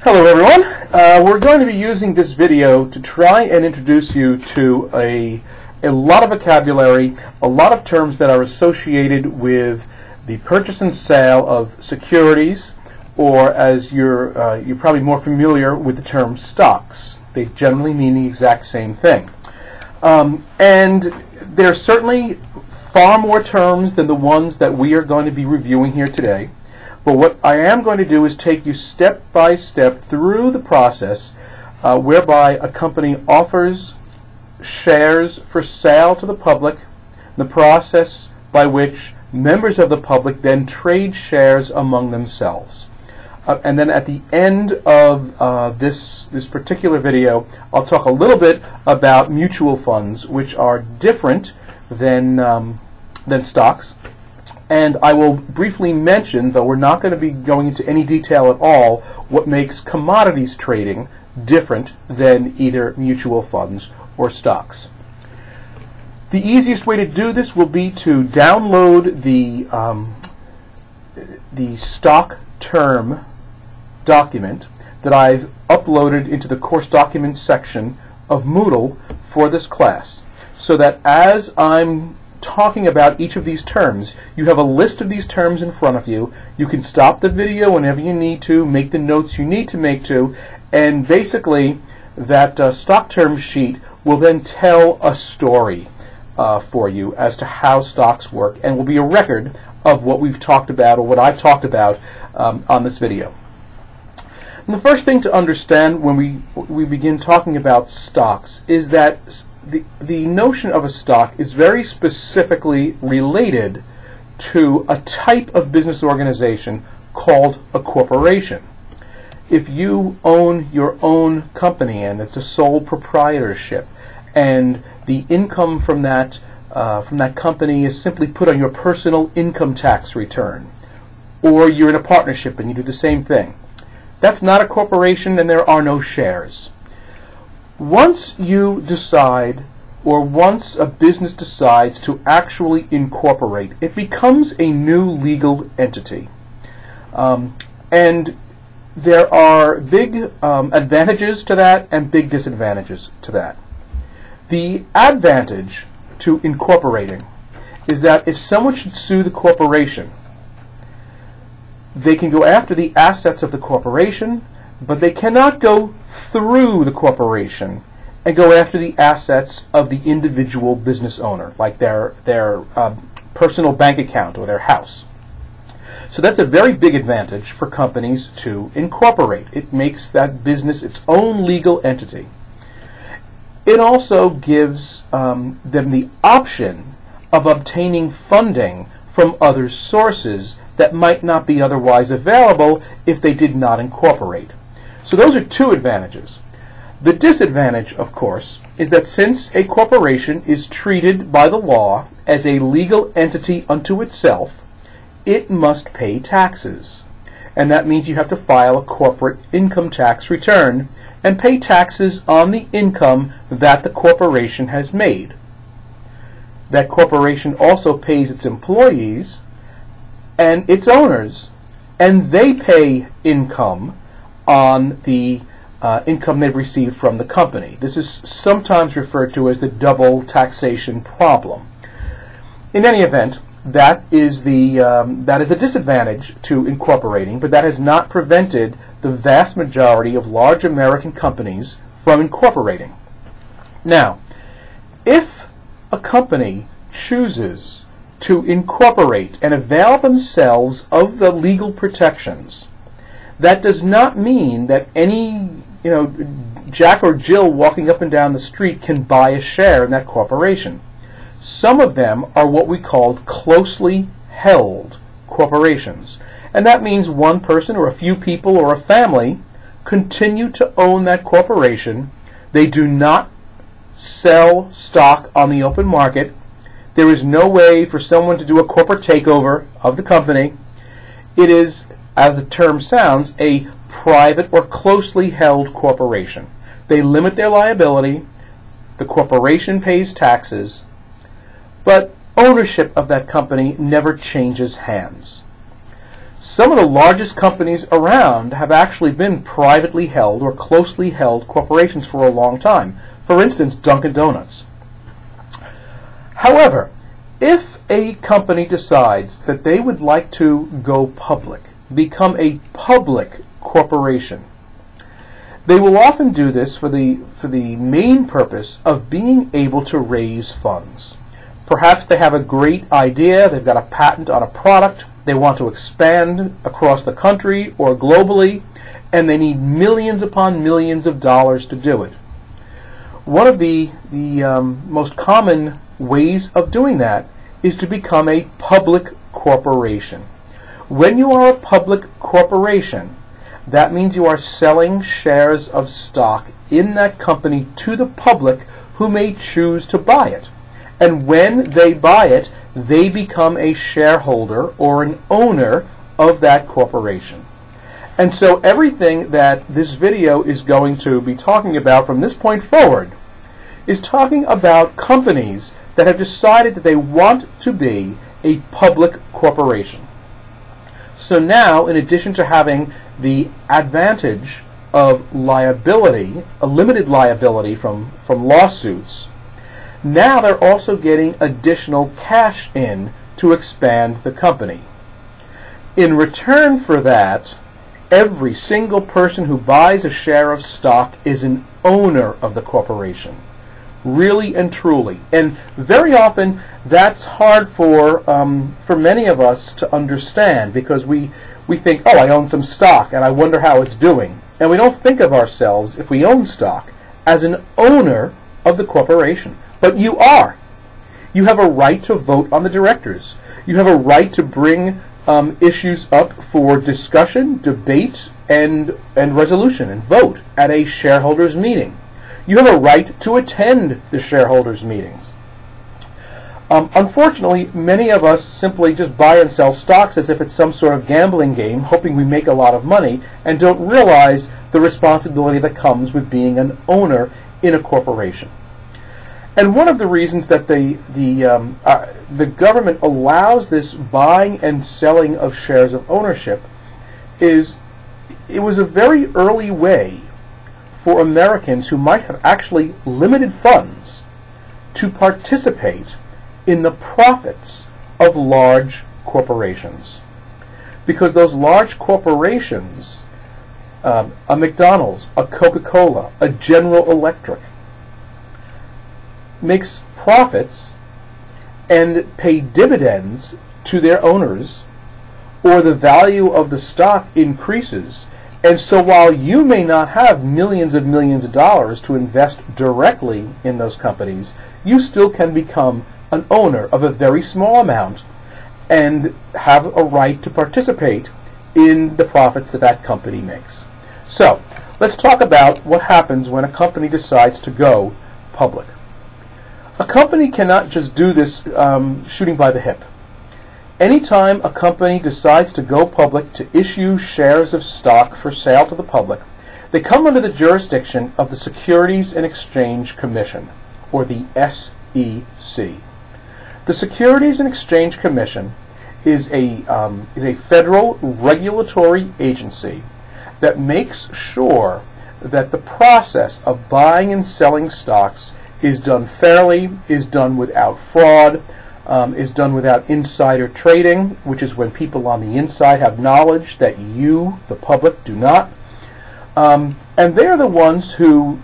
Hello everyone. We're going to be using this video to try and introduce you to a lot of vocabulary, a lot of terms that are associated with the purchase and sale of securities, or as you're probably more familiar with the term stocks. They generally mean the exact same thing. And there's certainly far more terms than the ones that we are going to be reviewing here today. But what I am going to do is take you step by step through the process whereby a company offers shares for sale to the public, the process by which members of the public then trade shares among themselves. And then at the end of this particular video, I'll talk a little bit about mutual funds, which are different than stocks. And I will briefly mention, though we're not going to be going into any detail at all, what makes commodities trading different than either mutual funds or stocks. The easiest way to do this will be to download the stock term document that I've uploaded into the course documents section of Moodle for this class, so that as I'm talking about each of these terms, you have a list of these terms in front of you. You can stop the video whenever you need to, make the notes you need to make to, and basically that stock term sheet will then tell a story for you as to how stocks work, and will be a record of what we've talked about, or what I've talked about on this video. And the first thing to understand when we begin talking about stocks is that the notion of a stock is very specifically related to a type of business organization called a corporation. If you own your own company and it's a sole proprietorship, and the income from that company is simply put on your personal income tax return, or you're in a partnership and you do the same thing, that's not a corporation, and there are no shares. Once you decide, or once a business decides to actually incorporate, it becomes a new legal entity. And there are big advantages to that and big disadvantages to that. The advantage to incorporating is that if someone should sue the corporation, they can go after the assets of the corporation, but they cannot go through the corporation and go after the assets of the individual business owner, like their personal bank account or their house. So that's a very big advantage for companies to incorporate. It makes that business its own legal entity. It also gives them the option of obtaining funding from other sources that might not be otherwise available if they did not incorporate. So those are two advantages. The disadvantage, of course, is that since a corporation is treated by the law as a legal entity unto itself, it must pay taxes. And that means you have to file a corporate income tax return and pay taxes on the income that the corporation has made. That corporation also pays its employees and its owners, and they pay income on the income they've received from the company. This is sometimes referred to as the double taxation problem. In any event, that is a disadvantage to incorporating, but that has not prevented the vast majority of large American companies from incorporating. Now, if a company chooses to incorporate and avail themselves of the legal protections, that does not mean that any Jack or Jill walking up and down the street can buy a share in that corporation. Some of them are what we call closely held corporations. And that means one person or a few people or a family continue to own that corporation. They do not sell stock on the open market. There is no way for someone to do a corporate takeover of the company. It is, as the term sounds, a private or closely held corporation. They limit their liability. The corporation pays taxes, but ownership of that company never changes hands. Some of the largest companies around have actually been privately held or closely held corporations for a long time. For instance, Dunkin' Donuts. However, if a company decides that they would like to go public, become a public corporation, they will often do this for the main purpose of being able to raise funds. Perhaps they have a great idea, they've got a patent on a product, they want to expand across the country or globally, and they need millions upon millions of dollars to do it. One of the most common ways of doing that is to become a public corporation. When you are a public corporation, that means you are selling shares of stock in that company to the public who may choose to buy it. And when they buy it, they become a shareholder or an owner of that corporation. And so everything that this video is going to be talking about from this point forward is talking about companies that have decided that they want to be a public corporation. So now, in addition to having the advantage of liability, a limited liability from lawsuits, now they're also getting additional cash in to expand the company. In return for that, every single person who buys a share of stock is an owner of the corporation. Really and truly. And very often that's hard for many of us to understand, because we think, oh, I own some stock and I wonder how it's doing. And we don't think of ourselves, if we own stock, as an owner of the corporation. But you are. You have a right to vote on the directors. You have a right to bring issues up for discussion, debate, and resolution, and vote at a shareholders meeting. You have a right to attend the shareholders meetings. Unfortunately, many of us simply just buy and sell stocks as if it's some sort of gambling game, hoping we make a lot of money, and don't realize the responsibility that comes with being an owner in a corporation. And one of the reasons that the government allows this buying and selling of shares of ownership is it was a very early way for Americans who might have actually limited funds to participate in the profits of large corporations. Because those large corporations, a McDonald's, a Coca-Cola, a General Electric, makes profits and pay dividends to their owners, or the value of the stock increases. And so while you may not have millions of dollars to invest directly in those companies, you still can become an owner of a very small amount and have a right to participate in the profits that that company makes. So let's talk about what happens when a company decides to go public. A company cannot just do this shooting by the hip. Anytime a company decides to go public, to issue shares of stock for sale to the public, they come under the jurisdiction of the Securities and Exchange Commission, or the SEC. The Securities and Exchange Commission is a federal regulatory agency that makes sure that the process of buying and selling stocks is done fairly, is done without fraud, is done without insider trading, which is when people on the inside have knowledge that you, the public, do not. And they're the ones who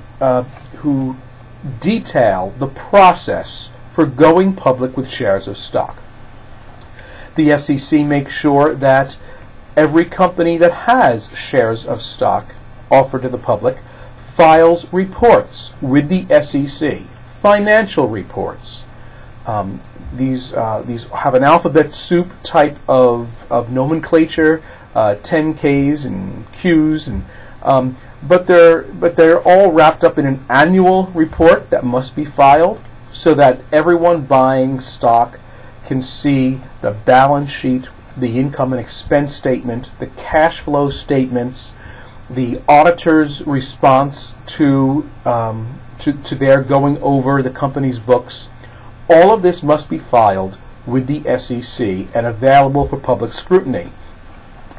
detail the process for going public with shares of stock. The SEC makes sure that every company that has shares of stock offered to the public files reports with the SEC, financial reports. These have an alphabet soup type of nomenclature, 10Ks and Qs, and but they're all wrapped up in an annual report that must be filed, so that everyone buying stock can see the balance sheet, the income and expense statement, the cash flow statements, the auditor's response to their going over the company's books. All of this must be filed with the SEC and available for public scrutiny.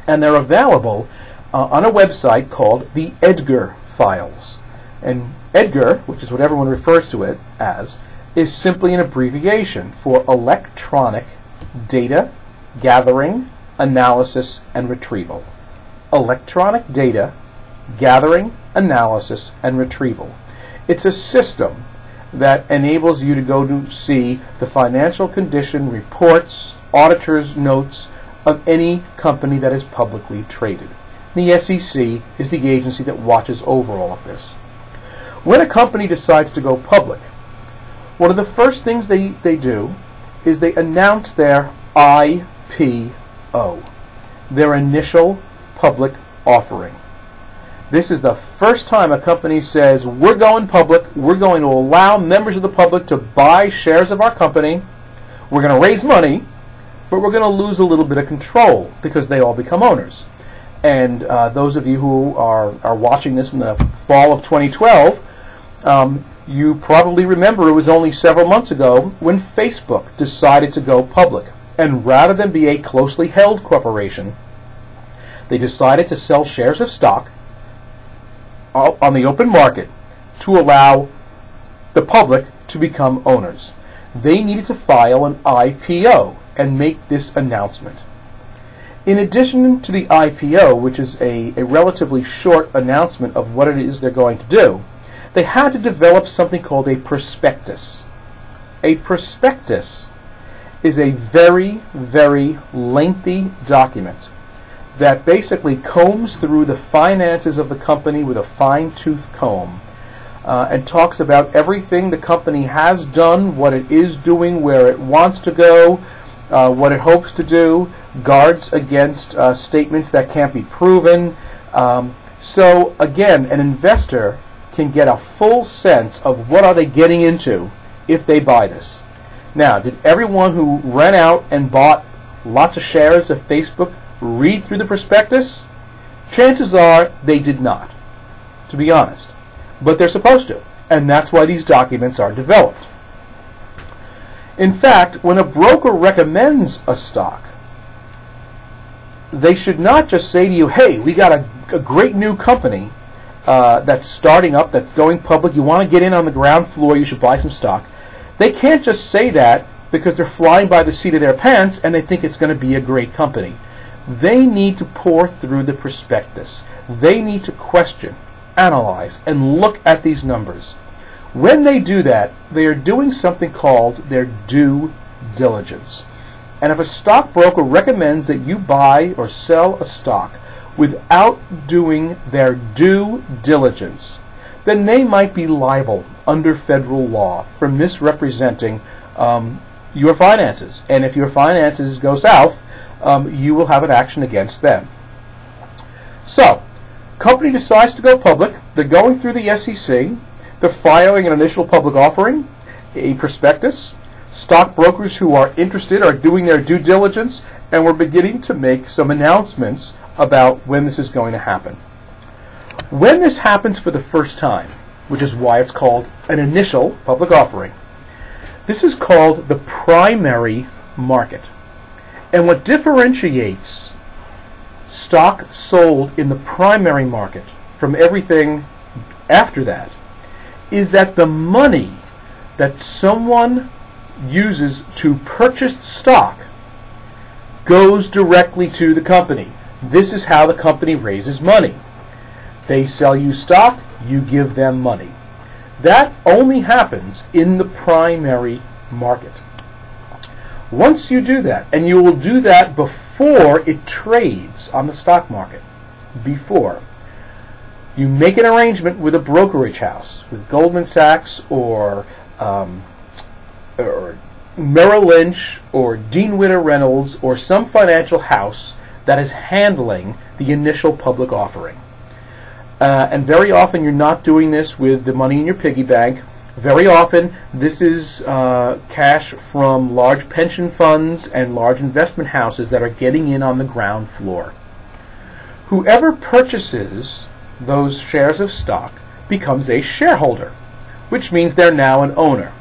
And they're available on a website called the Edgar Files. And Edgar, which is what everyone refers to it as, is simply an abbreviation for Electronic Data Gathering, Analysis, and Retrieval. Electronic Data Gathering, Analysis, and Retrieval. It's a system that enables you to go to see the financial condition reports, auditors' notes of any company that is publicly traded. The SEC is the agency that watches over all of this. When a company decides to go public, one of the first things they do is they announce their IPO, their initial public offering. This is the first time a company says, we're going public, we're going to allow members of the public to buy shares of our company, we're going to raise money, but we're going to lose a little bit of control because they all become owners. And those of you who are watching this in the fall of 2012, you probably remember it was only several months ago when Facebook decided to go public. And rather than be a closely held corporation, they decided to sell shares of stock on the open market to allow the public to become owners. They needed to file an IPO and make this announcement. In addition to the IPO, which is a relatively short announcement of what it is they're going to do, they had to develop something called a prospectus. A prospectus is a very, very lengthy document that basically combs through the finances of the company with a fine-tooth comb and talks about everything the company has done, what it is doing, where it wants to go, what it hopes to do, guards against statements that can't be proven. So again, an investor can get a full sense of what are they getting into if they buy this. Now, did everyone who ran out and bought lots of shares of Facebook read through the prospectus? Chances are they did not, to be honest. But they're supposed to, and that's why these documents are developed. In fact, when a broker recommends a stock, they should not just say to you, hey, we got a great new company that's starting up, that's going public, you want to get in on the ground floor, you should buy some stock. They can't just say that because they're flying by the seat of their pants and they think it's going to be a great company. They need to pour through the prospectus. They need to question, analyze, and look at these numbers. When they do that, they are doing something called their due diligence. And if a stockbroker recommends that you buy or sell a stock without doing their due diligence, then they might be liable under federal law for misrepresenting your finances. And if your finances go south, you will have an action against them. So, company decides to go public. They're going through the SEC. They're filing an initial public offering, a prospectus. Stockbrokers who are interested are doing their due diligence, and we're beginning to make some announcements about when this is going to happen. When this happens for the first time, which is why it's called an initial public offering, this is called the primary market. And what differentiates stock sold in the primary market from everything after that is that the money that someone uses to purchase stock goes directly to the company. This is how the company raises money. They sell you stock, you give them money. That only happens in the primary market. Once you do that, and you will do that before it trades on the stock market, before, you make an arrangement with a brokerage house, with Goldman Sachs or Merrill Lynch or Dean Witter Reynolds or some financial house that is handling the initial public offering. And very often you're not doing this with the money in your piggy bank. Very often this is cash from large pension funds and large investment houses that are getting in on the ground floor. Whoever purchases those shares of stock becomes a shareholder, which means they're now an owner.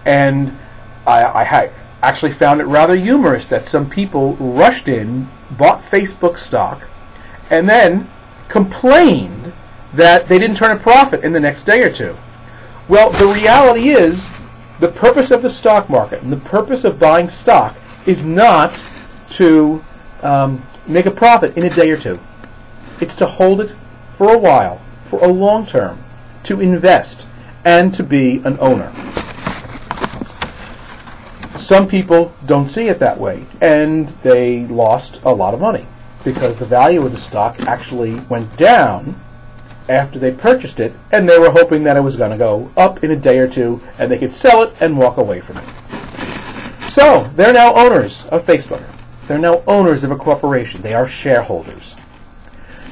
And actually found it rather humorous that some people rushed in, bought Facebook stock, and then complained that they didn't turn a profit in the next day or two. Well, the reality is, the purpose of the stock market and the purpose of buying stock is not to make a profit in a day or two. It's to hold it for a while, for a long term, to invest, and to be an owner. Some people don't see it that way, and they lost a lot of money because the value of the stock actually went down after they purchased it, and they were hoping that it was going to go up in a day or two, and they could sell it and walk away from it. So, they're now owners of Facebook. They're now owners of a corporation. They are shareholders.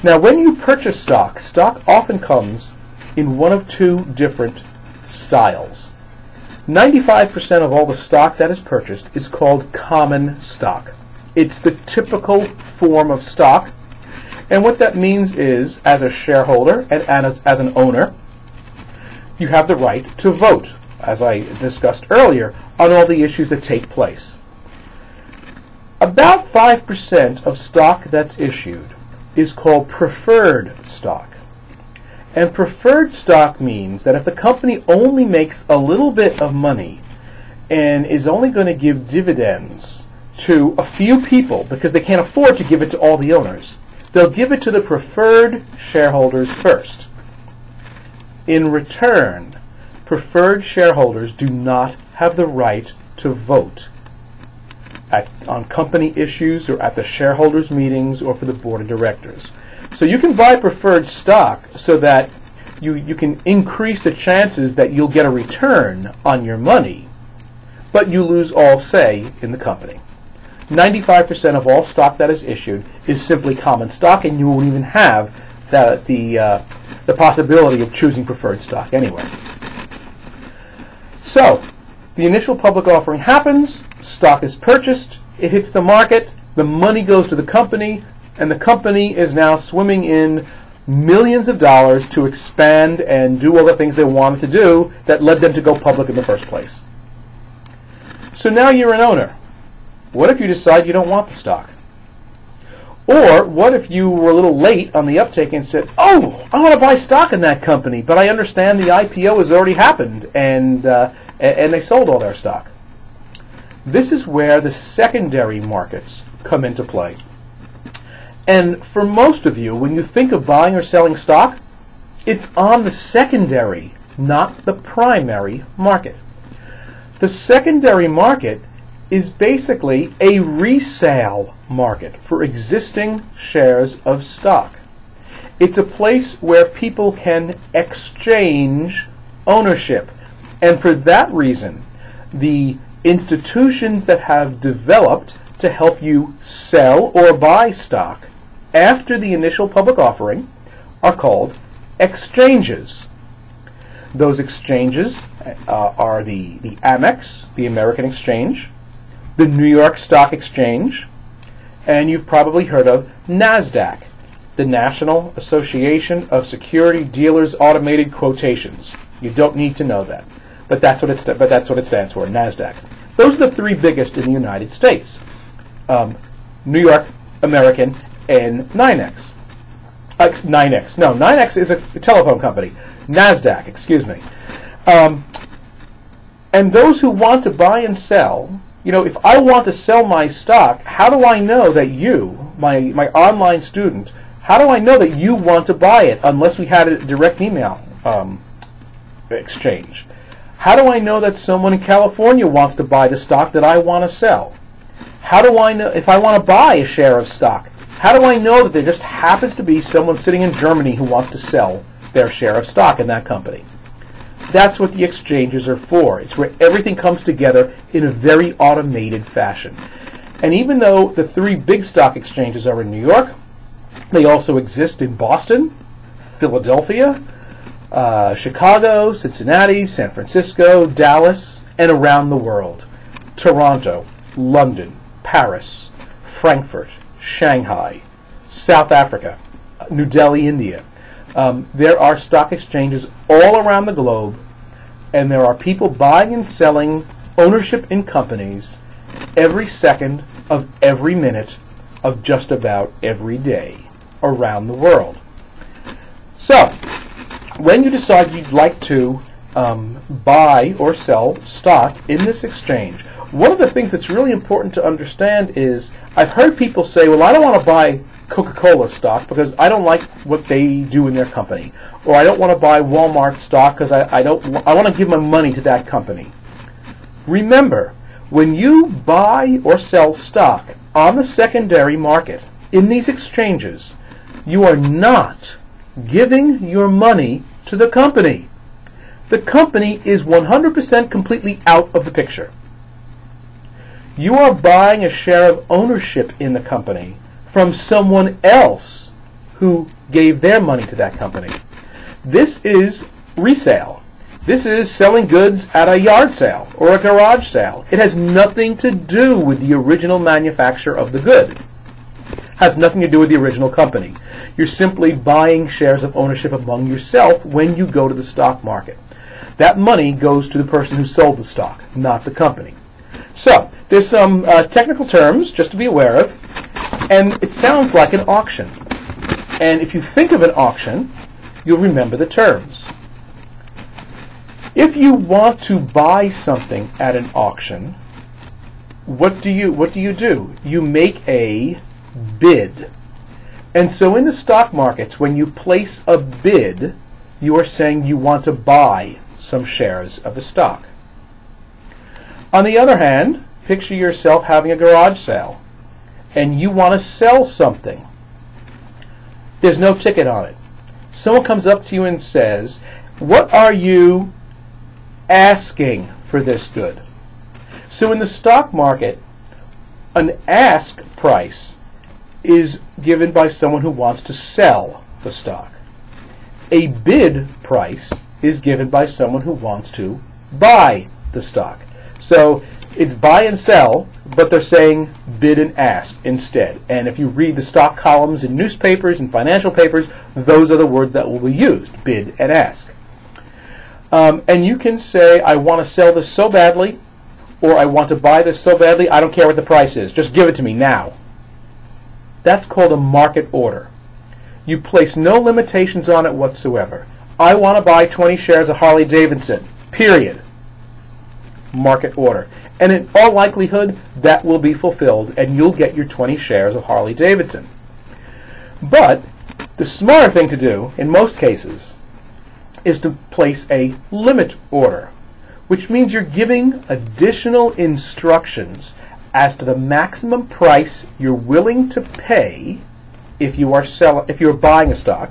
Now, when you purchase stock, stock often comes in one of two different styles. 95% of all the stock that is purchased is called common stock. It's the typical form of stock. And what that means is, as a shareholder and as an owner, you have the right to vote, as I discussed earlier, on all the issues that take place. About 5% of stock that's issued is called preferred stock. And preferred stock means that if the company only makes a little bit of money and is only going to give dividends to a few people because they can't afford to give it to all the owners, they'll give it to the preferred shareholders first. In return, preferred shareholders do not have the right to vote on company issues or at the shareholders' meetings or for the board of directors. So you can buy preferred stock so that you can increase the chances that you'll get a return on your money, but you lose all say in the company. 95% of all stock that is issued is simply common stock, and you won't even have the possibility of choosing preferred stock anyway. So, the initial public offering happens, stock is purchased, it hits the market, the money goes to the company, and the company is now swimming in millions of dollars to expand and do all the things they wanted to do that led them to go public in the first place. So now you're an owner. What if you decide you don't want the stock? Or what if you were a little late on the uptake and said, oh, I want to buy stock in that company, but I understand the IPO has already happened, and they sold all their stock. This is where the secondary markets come into play. And for most of you, when you think of buying or selling stock, it's on the secondary, not the primary market. The secondary market is basically a resale market for existing shares of stock. It's a place where people can exchange ownership. And for that reason, the institutions that have developed to help you sell or buy stock after the initial public offering are called exchanges. Those exchanges are the Amex, the American Exchange, the New York Stock Exchange, and you've probably heard of Nasdaq, the National Association of Security Dealers Automated Quotations. You don't need to know that, but that's what it stands for, Nasdaq. Those are the three biggest in the United States: New York, American, and NYNEX. NYNEX is a telephone company. Nasdaq, excuse me. And those who want to buy and sell, if I want to sell my stock, how do I know that you, my online student, how do I know that you want to buy it unless we had a direct email exchange? How do I know that someone in California wants to buy the stock that I want to sell? How do I know if I want to buy a share of stock? How do I know that there just happens to be someone sitting in Germany who wants to sell their share of stock in that company? That's what the exchanges are for. It's where everything comes together in a very automated fashion. And even though the three big stock exchanges are in New York, they also exist in Boston, Philadelphia, Chicago, Cincinnati, San Francisco, Dallas, and around the world. Toronto, London, Paris, Frankfurt, Shanghai, South Africa, New Delhi, India. There are stock exchanges all around the globe, and there are people buying and selling ownership in companies every second of every minute of just about every day around the world. So, when you decide you'd like to buy or sell stock in this exchange, one of the things that's really important to understand is, I've heard people say, well, I don't want to buy Coca-Cola stock because I don't like what they do in their company, or I don't want to buy Walmart stock because I want to give my money to that company. Remember, when you buy or sell stock on the secondary market in these exchanges, you are not giving your money to the company. The company is 100% completely out of the picture. You are buying a share of ownership in the company from someone else who gave their money to that company. This is resale. This is selling goods at a yard sale or a garage sale. It has nothing to do with the original manufacturer of the good. It has nothing to do with the original company. You're simply buying shares of ownership among yourself when you go to the stock market. That money goes to the person who sold the stock, not the company. So, there's some technical terms just to be aware of, and it sounds like an auction. And if you think of an auction, you'll remember the terms. If you want to buy something at an auction, what do you do? You make a bid. And so in the stock markets, when you place a bid, you are saying you want to buy some shares of the stock. On the other hand, picture yourself having a garage sale, and you want to sell something. There's no ticket on it. Someone comes up to you and says, what are you asking for this good? So in the stock market, an ask price is given by someone who wants to sell the stock. A bid price is given by someone who wants to buy the stock. So it's buy and sell, but they're saying bid and ask instead. And if you read the stock columns in newspapers and financial papers, those are the words that will be used, bid and ask. And you can say, I want to sell this so badly, or I want to buy this so badly, I don't care what the price is, just give it to me now. That's called a market order. You place no limitations on it whatsoever. I want to buy 20 shares of Harley Davidson, period. Market order. And in all likelihood, that will be fulfilled, and you'll get your 20 shares of Harley Davidson. But the smarter thing to do, in most cases, is to place a limit order, which means you're giving additional instructions as to the maximum price you're willing to pay if you're buying a stock,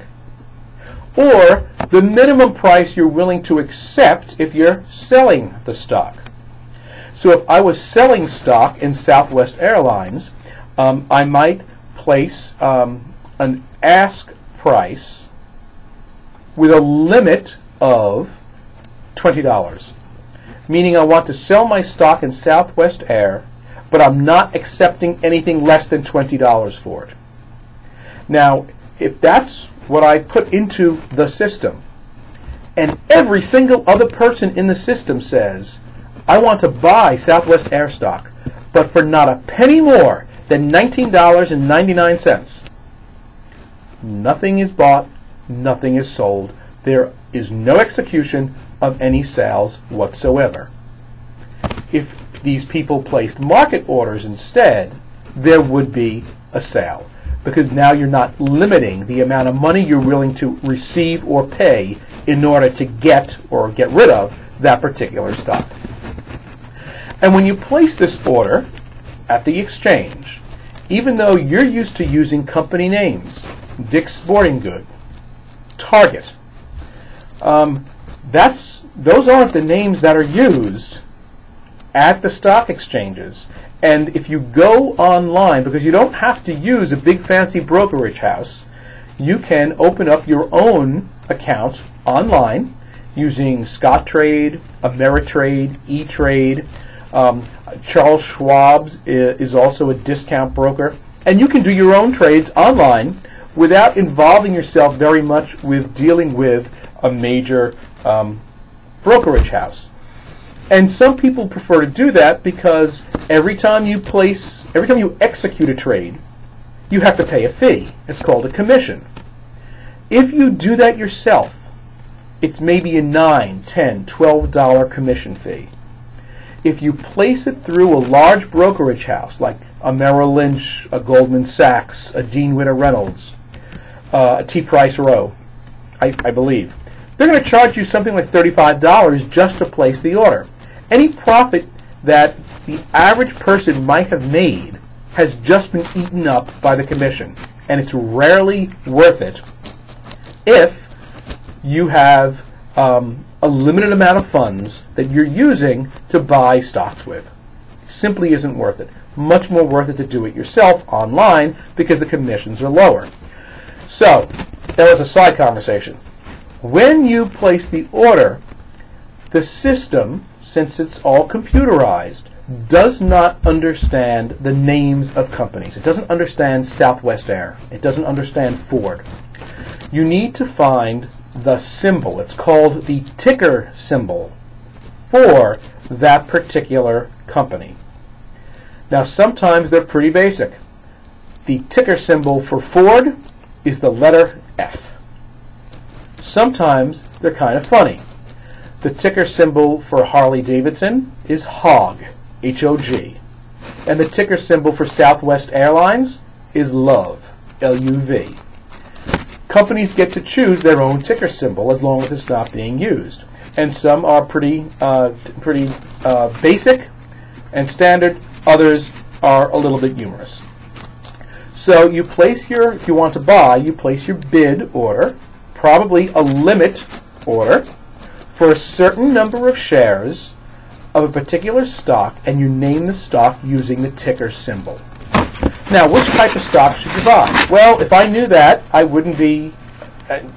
or the minimum price you're willing to accept if you're selling the stock. So if I was selling stock in Southwest Airlines, I might place an ask price with a limit of $20, meaning I want to sell my stock in Southwest Air, but I'm not accepting anything less than $20 for it. Now, if that's what I put into the system, and every single other person in the system says, I want to buy Southwest Air stock, but for not a penny more than $19.99, nothing is bought, nothing is sold. There is no execution of any sales whatsoever. If these people placed market orders instead, there would be a sale, because now you're not limiting the amount of money you're willing to receive or pay in order to get or get rid of that particular stock. And when you place this order at the exchange, even though you're used to using company names, Dick's Sporting Good, Target, those aren't the names that are used at the stock exchanges. And if you go online, because you don't have to use a big fancy brokerage house, you can open up your own account online using Scottrade, Ameritrade, E-Trade. Charles Schwab's is also a discount broker. And you can do your own trades online without involving yourself very much with dealing with a major brokerage house. And some people prefer to do that because every time you execute a trade, you have to pay a fee. It's called a commission. If you do that yourself, it's maybe a $9, $10, $12 commission fee. If you place it through a large brokerage house like a Merrill Lynch, a Goldman Sachs, a Dean Witter Reynolds, a T. Price Rowe, I believe, they're going to charge you something like $35 just to place the order. Any profit that the average person might have made has just been eaten up by the commission, and it's rarely worth it if you have a limited amount of funds that you're using to buy stocks with. It simply isn't worth it. Much more worth it to do it yourself online because the commissions are lower. So, that was a side conversation. When you place the order, the system, since it's all computerized, does not understand the names of companies. It doesn't understand Southwest Air. It doesn't understand Ford. You need to find the symbol. It's called the ticker symbol for that particular company. Now, sometimes they're pretty basic. The ticker symbol for Ford is the letter F. Sometimes they're kind of funny. The ticker symbol for Harley Davidson is HOG, H-O-G. And the ticker symbol for Southwest Airlines is LOVE, L-U-V. Companies get to choose their own ticker symbol as long as it's not being used. And some are pretty basic and standard. Others are a little bit humorous. So you place if you want to buy, you place your bid order, probably a limit order, for a certain number of shares of a particular stock, and you name the stock using the ticker symbol. Now, which type of stock should you buy? Well, if I knew that, I wouldn't be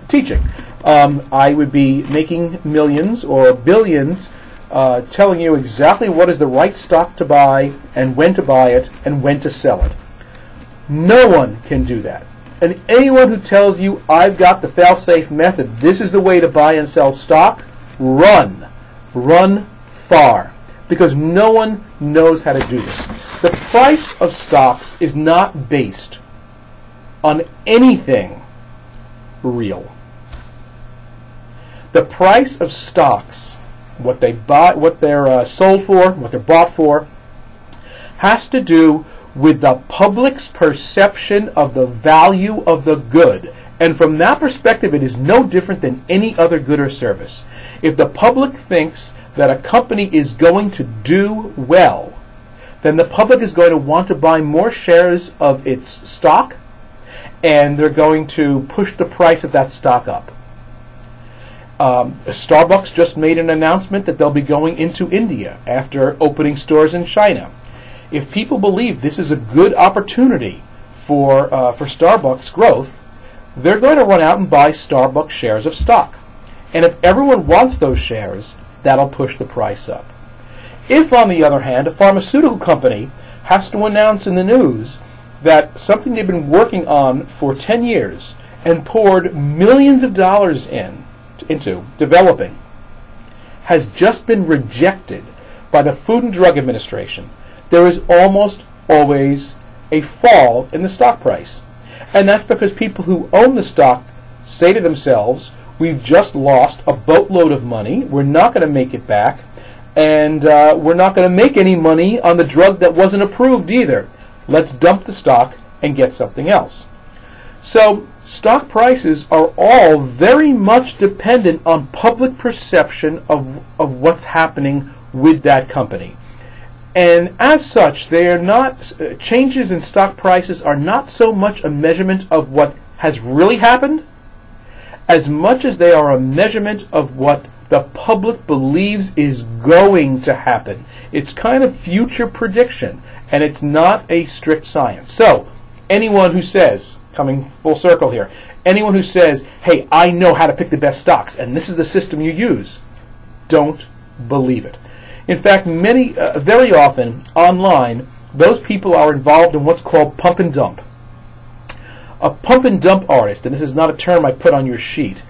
teaching. I would be making millions or billions telling you exactly what is the right stock to buy and when to buy it and when to sell it. No one can do that. And anyone who tells you, I've got the fail-safe method, this is the way to buy and sell stock, run. Run far. Because no one knows how to do this. The price of stocks is not based on anything real. The price of stocks, what they buy, what they're sold for, what they're bought for, has to do with the public's perception of the value of the good. And from that perspective, it is no different than any other good or service. If the public thinks that a company is going to do well, then the public is going to want to buy more shares of its stock, and they're going to push the price of that stock up. Starbucks just made an announcement that they'll be going into India after opening stores in China. If people believe this is a good opportunity for Starbucks growth, they're going to run out and buy Starbucks shares of stock. And if everyone wants those shares, that'll push the price up. If, on the other hand, a pharmaceutical company has to announce in the news that something they've been working on for 10 years and poured millions of dollars into developing has just been rejected by the Food and Drug Administration, there is almost always a fall in the stock price. And that's because people who own the stock say to themselves, we've just lost a boatload of money, we're not going to make it back, and we're not going to make any money on the drug that wasn't approved either. Let's dump the stock and get something else. So stock prices are all very much dependent on public perception of what's happening with that company. And as such, they are not, changes in stock prices are not so much a measurement of what has really happened, as much as they are a measurement of what the public believes is going to happen. It's kind of future prediction, and it's not a strict science. So, anyone who says, coming full circle here, anyone who says, hey, I know how to pick the best stocks, and this is the system you use, don't believe it. In fact, very often, online, those people are involved in what's called pump and dump. A pump and dump artist, and this is not a term I put on your sheet,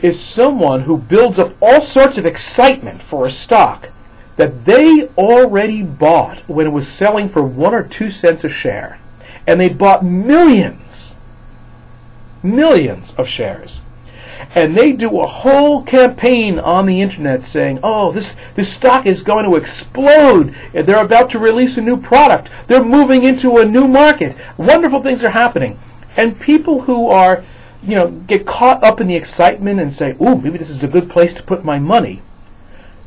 is someone who builds up all sorts of excitement for a stock that they already bought when it was selling for 1 or 2 cents a share. And they bought millions of shares. And they do a whole campaign on the internet saying, oh, this stock is going to explode. They're about to release a new product. They're moving into a new market. Wonderful things are happening. And people who are, get caught up in the excitement and say, ooh, maybe this is a good place to put my money,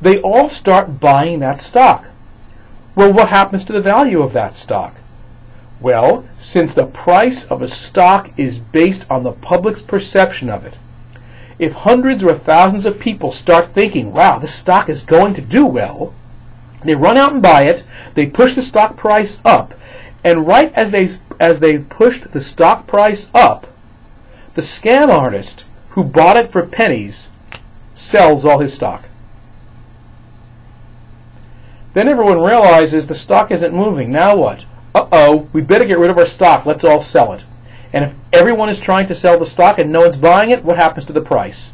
they all start buying that stock. Well, what happens to the value of that stock? Well, since the price of a stock is based on the public's perception of it, if hundreds or thousands of people start thinking, wow, this stock is going to do well, they run out and buy it, they push the stock price up, and right as they've pushed the stock price up, the scam artist who bought it for pennies sells all his stock. Then everyone realizes the stock isn't moving. Now what? Uh-oh, we better get rid of our stock. Let's all sell it. And if everyone is trying to sell the stock and no one's buying it, what happens to the price?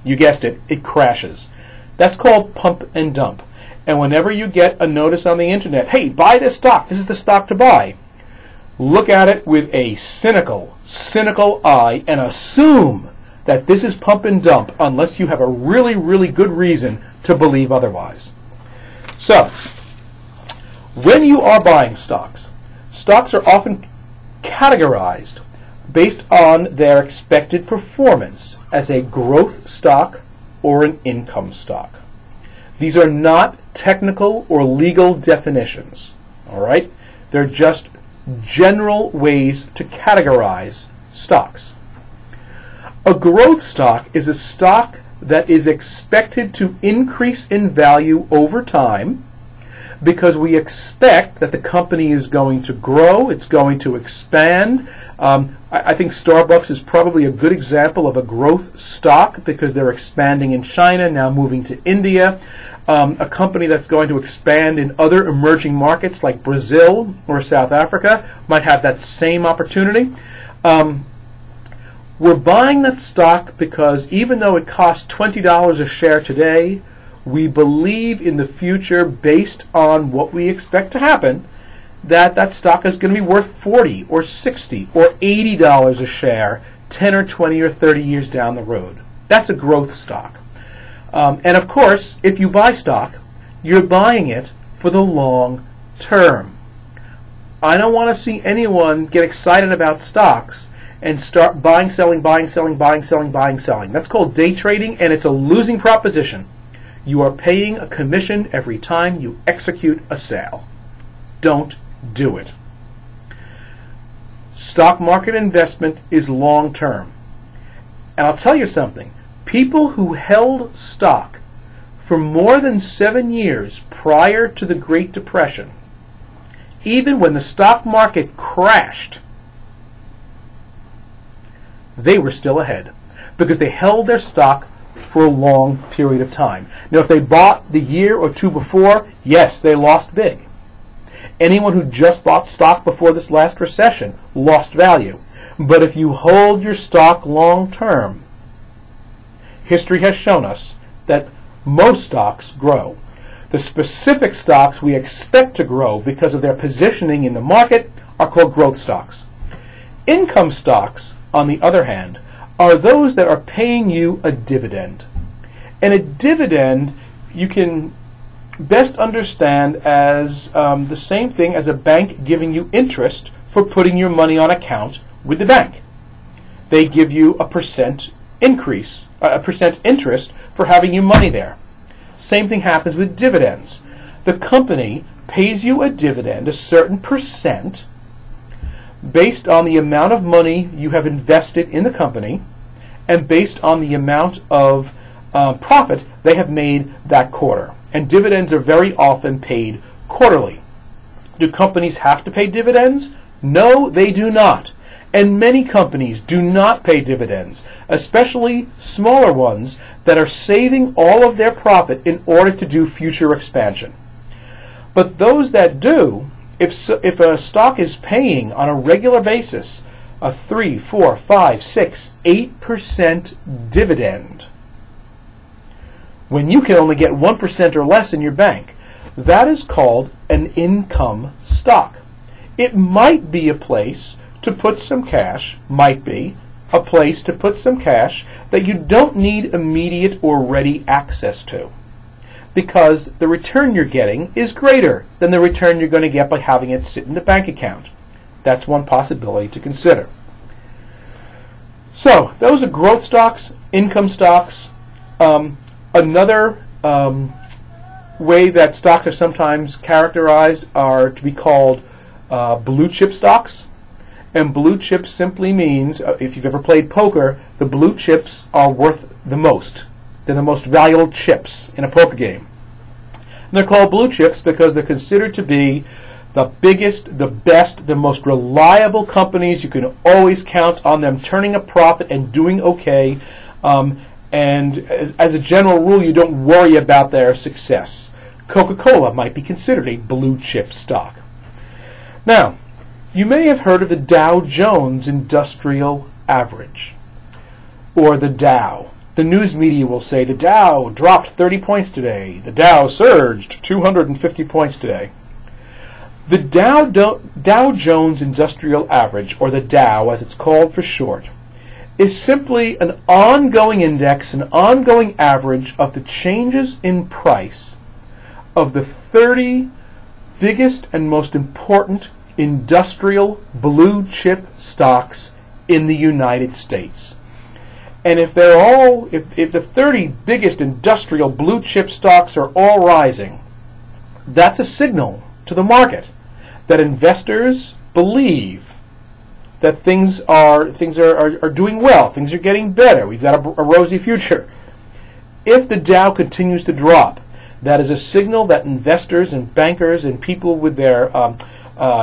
You guessed it, it crashes. That's called pump and dump. And whenever you get a notice on the internet, hey, buy this stock, this is the stock to buy, look at it with a cynical eye and assume that this is pump and dump unless you have a really, really good reason to believe otherwise. So, when you are buying stocks are often categorized based on their expected performance as a growth stock or an income stock. These are not technical or legal definitions, all right? They're just general ways to categorize stocks. A growth stock is a stock that is expected to increase in value over time because we expect that the company is going to grow, it's going to expand. I think Starbucks is probably a good example of a growth stock because they're expanding in China, now moving to India. A company that's going to expand in other emerging markets like Brazil or South Africa might have that same opportunity. We're buying that stock because even though it costs $20 a share today, we believe in the future, based on what we expect to happen, that that stock is going to be worth $40 or $60 or $80 a share 10 or 20 or 30 years down the road. That's a growth stock. And of course, if you buy stock, you're buying it for the long term. I don't want to see anyone get excited about stocks and start buying, selling, buying, selling, buying, selling, buying, selling. That's called day trading, and it's a losing proposition. You are paying a commission every time you execute a sale. Don't do it. Stock market investment is long term. And I'll tell you something. People who held stock for more than 7 years prior to the Great Depression, even when the stock market crashed, they were still ahead because they held their stock for a long period of time. Now, if they bought the year or two before, yes, they lost big. Anyone who just bought stock before this last recession lost value. But if you hold your stock long term, history has shown us that most stocks grow. The specific stocks we expect to grow because of their positioning in the market are called growth stocks. Income stocks, on the other hand, are those that are paying you a dividend. And a dividend you can best understand as the same thing as a bank giving you interest for putting your money on account with the bank. They give you a percent increase, a percent interest for having your money there. Same thing happens with dividends. The company pays you a dividend, a certain percent, based on the amount of money you have invested in the company and based on the amount of profit they have made that quarter. And dividends are very often paid quarterly. Do companies have to pay dividends? No, they do not. And many companies do not pay dividends, especially smaller ones that are saving all of their profit in order to do future expansion. But those that do, if a stock is paying on a regular basis a 3, 4, 5, 6, 8% dividend, when you can only get 1% or less in your bank, That is called an income stock. It might be a place to put some cash, might be a place to put some cash that you don't need immediate or ready access to, because the return you're getting is greater than the return you're going to get by having it sit in the bank account. That's one possibility to consider. So those are growth stocks, income stocks. Another way that stocks are sometimes characterized are to be called blue chip stocks. And blue chip simply means, if you've ever played poker, the blue chips are worth the most. They're the most valuable chips in a poker game. And they're called blue chips because they're considered to be the biggest, the best, the most reliable companies. You can always count on them turning a profit and doing okay. And as a general rule, you don't worry about their success. Coca-Cola might be considered a blue chip stock. Now, you may have heard of the Dow Jones Industrial Average, or the Dow. The news media will say the Dow dropped 30 points today. The Dow surged 250 points today. The Dow Jones Industrial Average, or the Dow as it's called for short, is simply an ongoing index, an ongoing average of the changes in price of the 30 biggest and most important industrial blue chip stocks in the United States. And if the 30 biggest industrial blue chip stocks are all rising, that's a signal to the market that investors believe that things are doing well, things are getting better, we've got a rosy future. If the Dow continues to drop, that is a signal that investors and bankers and people with their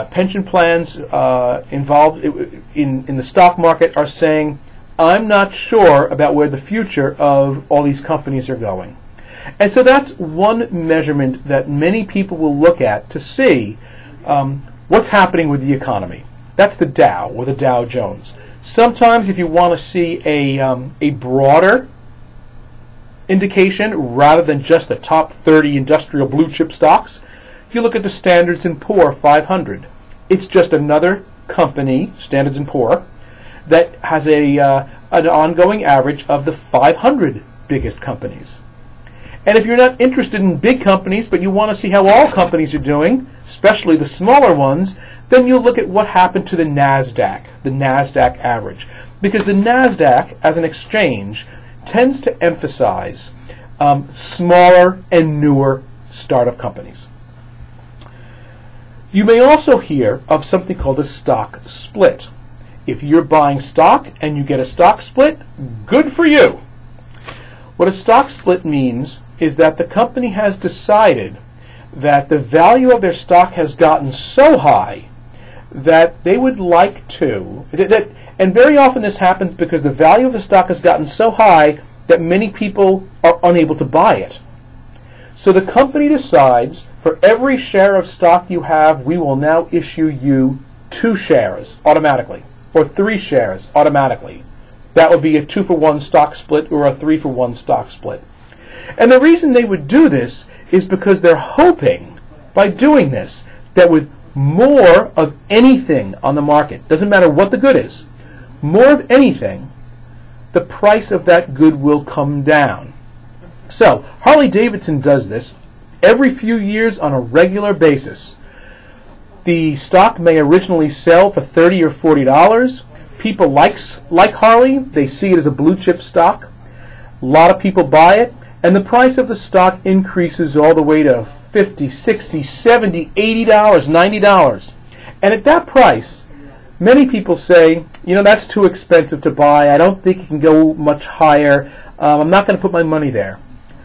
pension plans involved in the stock market are saying, I'm not sure about where the future of all these companies are going. And so that's one measurement that many people will look at to see what's happening with the economy. That's the Dow, or the Dow Jones. Sometimes if you want to see a broader indication rather than just the top 30 industrial blue chip stocks, you look at the Standards & Poor 500. It's just another company, Standards & Poor, that has an ongoing average of the 500 biggest companies. And if you're not interested in big companies, but you want to see how all companies are doing, especially the smaller ones, then you'll look at what happened to the Nasdaq Average. Because the Nasdaq, as an exchange, tends to emphasize smaller and newer startup companies. You may also hear of something called a stock split. If you're buying stock and you get a stock split, good for you. What a stock split means is that the company has decided that the value of their stock has gotten so high that they would like to, and very often this happens because the value of the stock has gotten so high that many people are unable to buy it. So the company decides, for every share of stock you have, we will now issue you 2 shares automatically, or 3 shares automatically. That would be a 2-for-1 stock split or a 3-for-1 stock split. And the reason they would do this is because they're hoping, by doing this, that with more of anything on the market, doesn't matter what the good is, more of anything, the price of that good will come down. So, Harley-Davidson does this every few years on a regular basis. The stock may originally sell for $30 or $40. People like Harley. They see it as a blue chip stock. A lot of people buy it, and the price of the stock increases all the way to $50, $60, $70, $80, $90. And at that price, many people say, you know, that's too expensive to buy. I don't think it can go much higher. I'm not going to put my money there.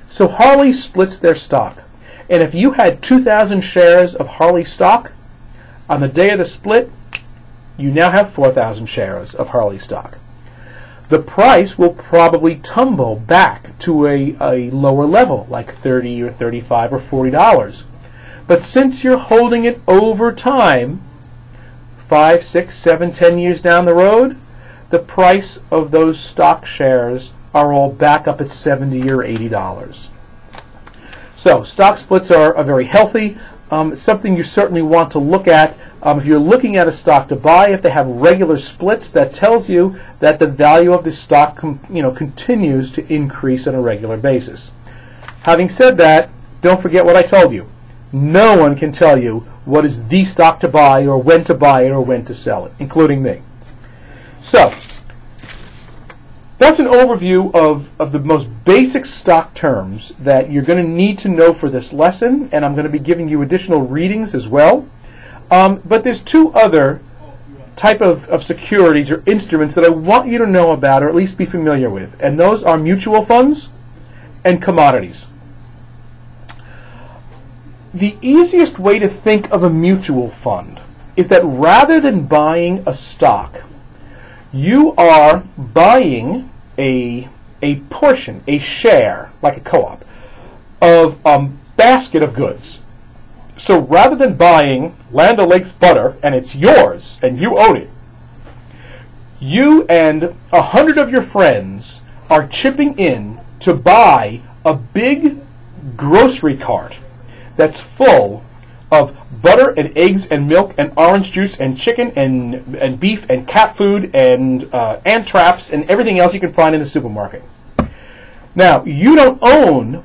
So Harley splits their stock. And if you had 2,000 shares of Harley stock, on the day of the split, you now have 4,000 shares of Harley stock. The price will probably tumble back to a lower level, like $30 or $35 or $40. But since you're holding it over time, 5, 6, 7, 10 years down the road, the price of those stock shares are all back up at $70 or $80. So stock splits are very healthy. Something you certainly want to look at. If you're looking at a stock to buy, if they have regular splits, that tells you that the value of the stock continues to increase on a regular basis. Having said that, don't forget what I told you. No one can tell you what is the stock to buy or when to buy it or when to sell it, including me. So, that's an overview of the most basic stock terms that you're going to need to know for this lesson, and I'm going to be giving you additional readings as well. But there's two other type of securities or instruments that I want you to know about or at least be familiar with, and those are mutual funds and commodities. The easiest way to think of a mutual fund is that rather than buying a stock, you are buying a portion, a share, like a co-op, of a basket of goods. So rather than buying Land O'Lakes butter and it's yours and you own it, you and 100 of your friends are chipping in to buy a big grocery cart that's full of butter and eggs and milk and orange juice and chicken and beef and cat food and ant traps and everything else you can find in the supermarket. Now, you don't own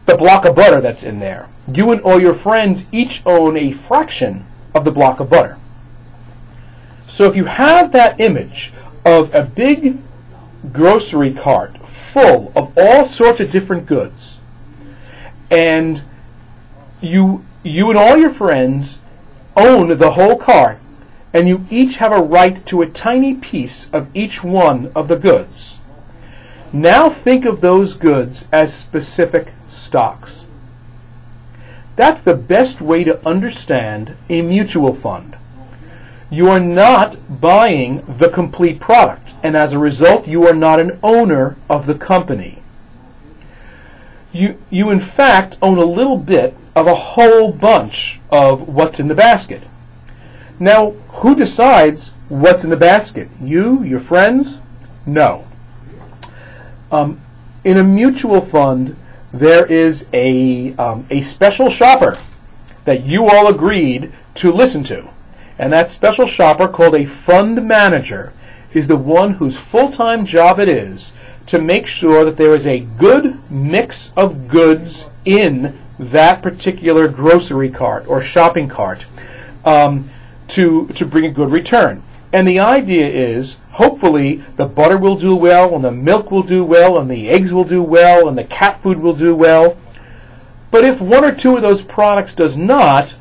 the block of butter that's in there. You and all your friends each own a fraction of the block of butter. So if you have that image of a big grocery cart full of all sorts of different goods, and you and all your friends own the whole cart, and you each have a right to a tiny piece of each one of the goods. Now think of those goods as specific stocks. That's the best way to understand a mutual fund. You are not buying the complete product, and as a result, you are not an owner of the company. You in fact own a little bit of a whole bunch of what's in the basket. Now, who decides what's in the basket? You, your friends? No. In a mutual fund, there is a special shopper that you all agreed to listen to. And that special shopper, called a fund manager, is the one whose full-time job it is to make sure that there is a good mix of goods in that particular grocery cart or shopping cart to bring a good return. And the idea is, hopefully, the butter will do well, and the milk will do well, and the eggs will do well, and the cat food will do well. But if one or two of those products does not,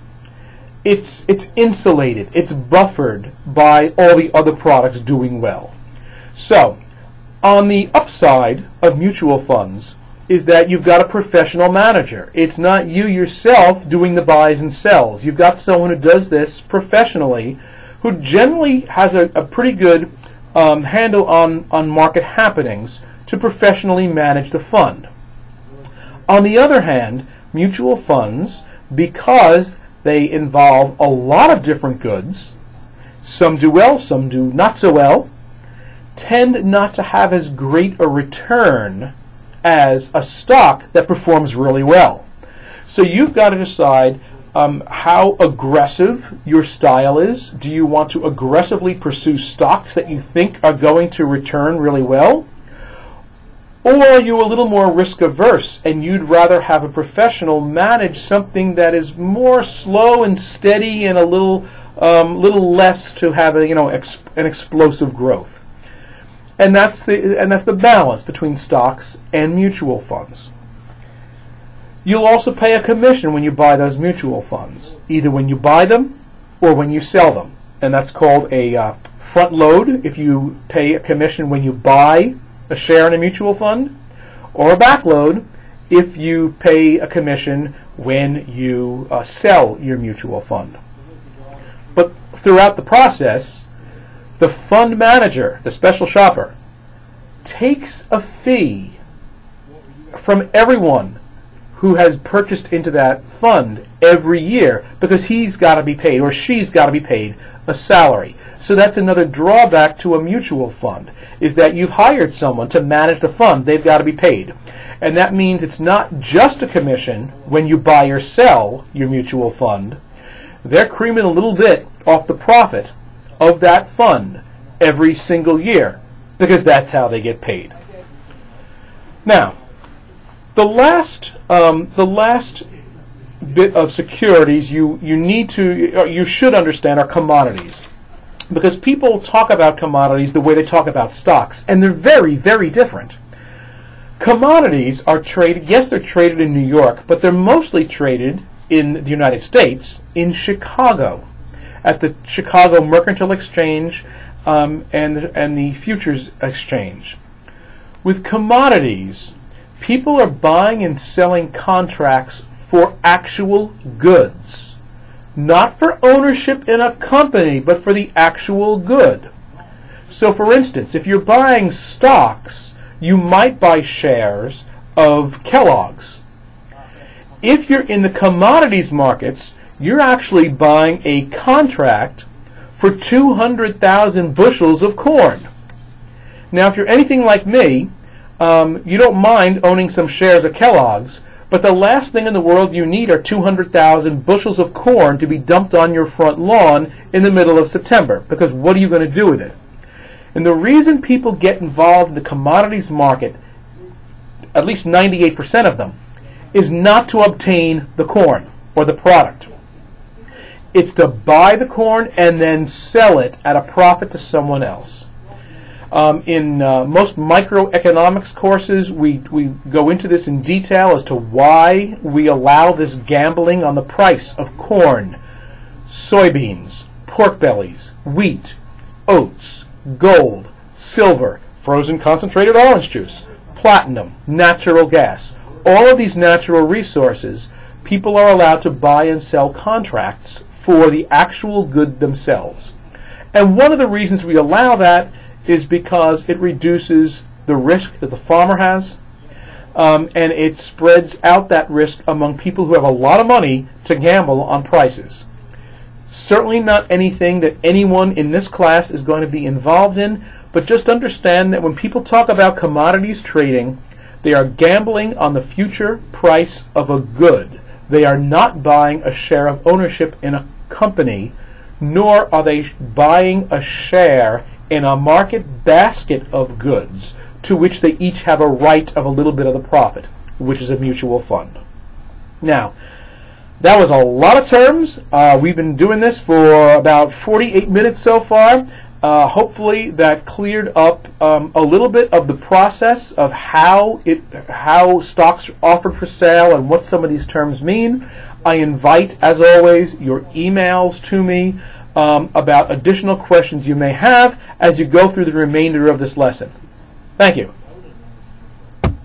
it's insulated, it's buffered by all the other products doing well. So, on the upside of mutual funds is that you've got a professional manager. It's not you yourself doing the buys and sells. You've got someone who does this professionally, who generally has a pretty good handle on market happenings to professionally manage the fund. On the other hand, mutual funds, because they involve a lot of different goods, some do well, some do not so well, tend not to have as great a return as a stock that performs really well. So you've got to decide how aggressive your style is. Do you want to aggressively pursue stocks that you think are going to return really well? Or are you a little more risk averse and you'd rather have a professional manage something that is more slow and steady and a little less to have an explosive growth? And that's the balance between stocks and mutual funds. You'll also pay a commission when you buy those mutual funds, either when you buy them or when you sell them. And that's called a front load if you pay a commission when you buy a share in a mutual fund, or a back load if you pay a commission when you sell your mutual fund. But throughout the process, the fund manager, the special shopper, takes a fee from everyone who has purchased into that fund every year, because he's got to be paid or she's got to be paid a salary. So that's another drawback to a mutual fund, is that you've hired someone to manage the fund. They've got to be paid. And that means it's not just a commission when you buy or sell your mutual fund. They're creaming a little bit off the profit of that fund every single year, because that's how they get paid. Now, the last bit of securities you should understand are commodities, because people talk about commodities the way they talk about stocks, and they're very, very different. Commodities are traded, yes, they're traded in New York, but they're mostly traded in the United States, in Chicago, at the Chicago Mercantile Exchange and the Futures Exchange. With commodities, people are buying and selling contracts for actual goods, not for ownership in a company, but for the actual good. So, for instance, if you're buying stocks, you might buy shares of Kellogg's. If you're in the commodities markets, you're actually buying a contract for 200,000 bushels of corn. Now, if you're anything like me, you don't mind owning some shares of Kellogg's, but the last thing in the world you need are 200,000 bushels of corn to be dumped on your front lawn in the middle of September, because what are you going to do with it? And the reason people get involved in the commodities market, at least 98% of them, is not to obtain the corn or the product. It's to buy the corn and then sell it at a profit to someone else. In most microeconomics courses, we go into this in detail as to why we allow this gambling on the price of corn, soybeans, pork bellies, wheat, oats, gold, silver, frozen concentrated orange juice, platinum, natural gas. All of these natural resources, people are allowed to buy and sell contracts for the actual good themselves. And one of the reasons we allow that is because it reduces the risk that the farmer has, and it spreads out that risk among people who have a lot of money to gamble on prices. Certainly not anything that anyone in this class is going to be involved in, but just understand that when people talk about commodities trading, they are gambling on the future price of a good. They are not buying a share of ownership in a company, nor are they buying a share in a market basket of goods to which they each have a right of a little bit of the profit, which is a mutual fund. Now, that was a lot of terms. We've been doing this for about 48 minutes so far. Hopefully that cleared up a little bit of the process of how stocks are offered for sale and what some of these terms mean. I invite, as always, your emails to me about additional questions you may have as you go through the remainder of this lesson. Thank you.